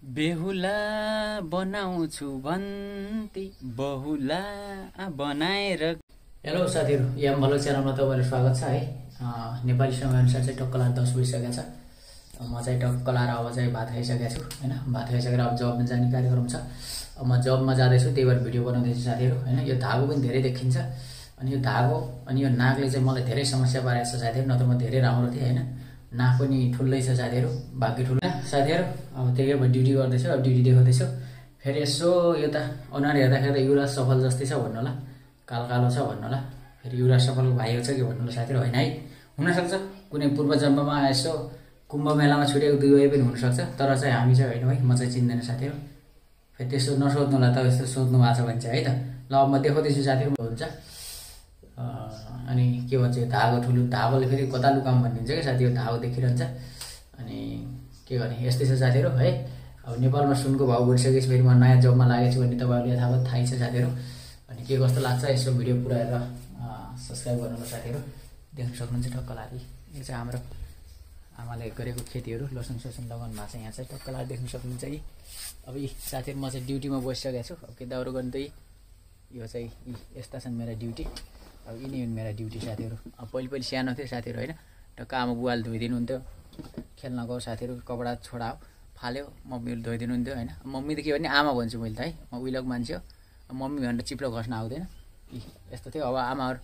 बेहुला बनाउँछु भन्ती बहुला बनाएर। हेलो साथीहरू, यहाँ भलो च्यानलमा तपाईँहरू स्वागत छ है। नेपाली समयअनुसार चाहिँ टक्क लाएर 10 बजिसकेको छ। म चाहिँ टक्क लाएर अब चाहिँ भात खाइसकेको छु हैन। भात खाइसकेर अब जबमा जाने कार्यक्रम छ। अब म जबमा जाँदैछु, त्यही भएर भिडियो बनाउँदैछु साथीहरू हैन। यो धागो पनि धेरै देखिन्छ, अनि यो धागो अनि यो नागले चाहिँ मलाई धेरै समस्या पारेको छ साथीहरू। नत्र म धेरै राम्रो थिएँ हैन। नाक पनि ठुलै छ साथीहरू, भाग्य ठुलो साथीहरू। अब त्यही भएर ड्युटी गर्दैछु, अब ड्युटी देखाउँदैछु। फेरि यसो यो त अनुहार हेर्दाखेरि युवराज सफल जस्तै छ भन्नु होला, कालो कालो छ भन्नु होला। फेरि युवराज सफलको भाइ हो कि भन्नु होला साथीहरू, होइन है। हुनसक्छ कुनै पूर्व जन्ममा यसो कुम्भ मेलामा छुटेको दुई भाइ पनि हुनसक्छ, तर चाहिँ हामी चाहिँ होइन है। म चाहिँ चिन्दैन साथीहरू। फेरि त्यसो नसोध्नु होला, त यस्तो सोध्नु भएको छ भने चाहिँ है त। ल अब म देखाउँदैछु साथीहरू हुन्छ। अनि के भन्छ, यो धागो ठुलो धागोले फेरि कतालु काम भनिदिन्छ क्या साथी। यो धागो देखिरहन्छ अनि के गर्ने, यस्तै छ साथीहरू है। अब नेपालमा सुनको भाउ बढिसकेपछि फेरि म नयाँ जबमा लागेको छु भन्ने तपाईँहरूले यथावत थाहै छ साथीहरू। अनि के कस्तो लाग्छ यसो भिडियो पुरा हेरेर सब्सक्राइब गर्नु होला साथीहरू। देख्न सक्नुहुन्छ टक्क लारी, यो चाहिँ हाम्रो आमाले गरेको खेतीहरू, लसुन ससुन लगाउनु भएको छ। यहाँ चाहिँ टक्क लारी देख्न सक्नुहुन्छ कि। अब यी साथीहरू म चाहिँ ड्युटीमा बसिसकेको छु। अब के दाउरो गर्नु त यो चाहिँ यस्ता छन् मेरा ड्युटी। अब यिनी हुन् मेरा ड्युटी साथीहरू। अब पहिले सानो थिएँ साथीहरू होइन। टक्क आमा बुवाले धोइदिनुहुन्थ्यो, खेल्न गयो साथीहरू, कपडा छोडायो फाल्यो, मम्मीले धोइदिनुहुन्थ्यो होइन। मम्मी त के भने आमा भन्छु मैले त है, म उहिलेको मान्छे हो। मम्मी भनेर चिप्लो घस्न आउँदैन, यस्तो थियो। अब आमाहरू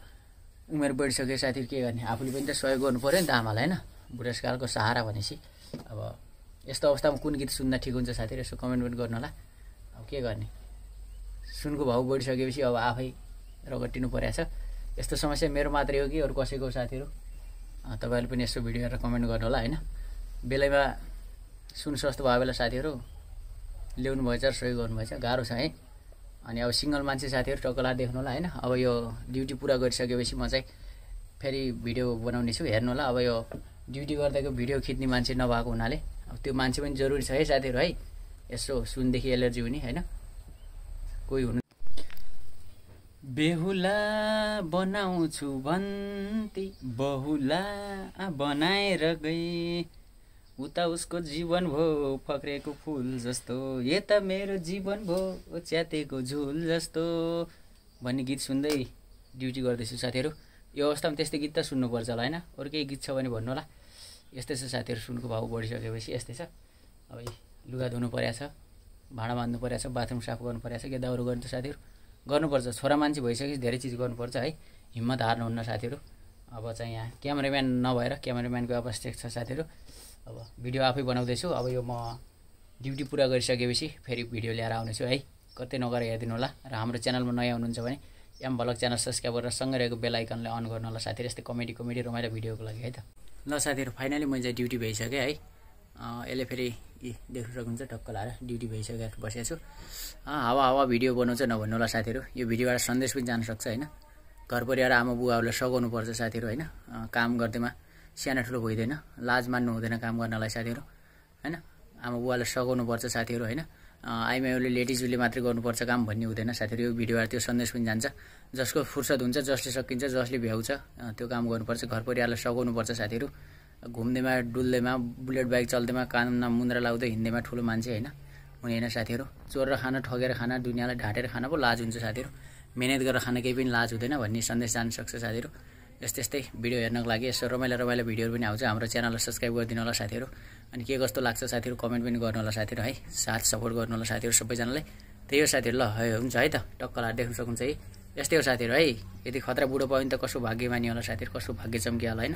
उमेर बढिसक्यो साथीहरू, के गर्ने, आफूले पनि त सहयोग गर्नु पऱ्यो नि त आमालाई होइन। बुढेसकालको सहारा भनेपछि अब यस्तो अवस्थामा कुन गीत सुन्दा ठिक हुन्छ साथीहरू, यसो कमेन्ट पनि गर्नु होला। अब के गर्ने, सुनको भाउ बढिसकेपछि अब आफै रगटिनु परेको छ। यस्तो समस्या मेरो मात्रै हो कि अरू कसैको साथीहरू, तपाईँहरूले पनि यसो भिडियो हेरेर कमेन्ट गर्नु होला होइन। बेलैमा सुन सस्तो भयो बेला साथीहरू ल्याउनु भएछ र सहयोग गर्नुभएछ, गाह्रो छ है। अनि अब सिङ्गल मान्छे साथीहरू टक्कला देख्नु होला होइन। अब यो ड्युटी पुरा गरिसकेपछि म चाहिँ फेरि भिडियो बनाउने छु, हेर्नु होला। अब यो ड्युटी गर्दाको भिडियो खिच्ने मान्छे नभएको हुनाले अब त्यो मान्छे पनि जरुरी छ है साथीहरू है। यसो सुनदेखि एलर्जी हुने होइन, कोही हुनु। बेहुला बनाउँछु भन्ती बहुला बनाएर गए, उता उसको जीवन भो फक्रेको फुल जस्तो, यता मेरो जीवन भो च्यातेको झुल जस्तो भन्ने गीत सुन्दै ड्युटी गर्दैछु साथीहरू। यो अवस्थामा त्यस्तै गीत त सुन्नुपर्छ होला होइन। अरू केही गीत छ भने भन्नु होला। यस्तै छ साथीहरू, सुनको भाउ बढिसकेपछि यस्तै छ। अब लुगा धुनु परेको छ, भाँडा बाँध्नु परेको छ, बाथरुम साफ गर्नु परेको छ, के दाउरो गर्नु त साथीहरू गर्नुपर्छ। छोरा मान्छे भइसकेपछि धेरै चिज गर्नुपर्छ है, हिम्मत हार्नुहुन्न साथीहरू। अब चाहिँ यहाँ क्यामेराम्यान नभएर, क्यामेराम्यानको आवश्यक छ साथीहरू। अब भिडियो आफै बनाउँदैछु। अब यो म ड्युटी पुरा गरिसकेपछि फेरि भिडियो ल्याएर आउनेछु है। कतै नगएर हेरिदिनु होला। र हाम्रो च्यानलमा नयाँ हुनुहुन्छ भने एम भ्लग च्यानल सब्सक्राइब गरेर सँगै रहेको बेल आइकनलाई अन गर्नु होला साथीहरू, यस्तै कमेडी रमाइलो भिडियोको लागि है त। ल साथीहरू, फाइनली मैले चाहिँ ड्युटी भइसकेँ है। यसले फेरि देख्न सक्नुहुन्छ टक्क लाएर ड्युटी भइसकेर बसेको छु। हावा भिडियो बनाउँछ नभन्नु होला साथीहरू। यो भिडियोबाट सन्देश पनि जान सक्छ होइन। घर परिवार आमा बुवाहरूलाई सघाउनु पर्छ साथीहरू होइन। काम गर्दैमा सानो ठुलो भइँदैन, लाज मान्नु हुँदैन काम गर्नलाई साथीहरू होइन। आमा बुवालाई सघाउनु पर्छ साथीहरू होइन। आइमाईहरूले लेडिजले मात्रै गर्नुपर्छ काम भन्ने हुँदैन साथीहरू। यो भिडियोबाट त्यो सन्देश पनि जान्छ। जसको फुर्सद हुन्छ, जसले सकिन्छ, जसले भ्याउँछ त्यो काम गर्नुपर्छ। घर परिवारलाई सघाउनुपर्छ साथीहरू। घुम्दैमा डुल्दैमा बुलेट बाइक चल्दैमा कानमा मुन्द्रा लाउँदै हिँड्दैमा ठुलो मान्छे होइन हुने होइन साथीहरू। चोरेर खाना, ठगेर खाना, दुनियाँलाई ढाँटेर खाना पो लाज हुन्छ साथीहरू। मिहिनेत गरेर खाना केही पनि लाज हुँदैन भन्ने सन्देश जान सक्छ साथीहरू। यस्तै भिडियो हेर्नको लागि यसो रमाइलो भिडियोहरू पनि आउँछ। हाम्रो च्यानललाई सब्सक्राइब गरिदिनु होला साथीहरू। अनि के कस्तो लाग्छ साथीहरू कमेन्ट पनि गर्नु होला साथीहरू है। साथ सपोर्ट गर्नु होला साथीहरू सबैजनालाई। त्यही हो साथीहरू। ल है हुन्छ है त, टक्क लाएर देख्न सक्नुहुन्छ है। यस्तै हो साथीहरू है। यदि खतरा बुढो पायो भने त कसो भाग्यमानी होला साथीहरू, कसो भाग्य चम्कियो होला होइन।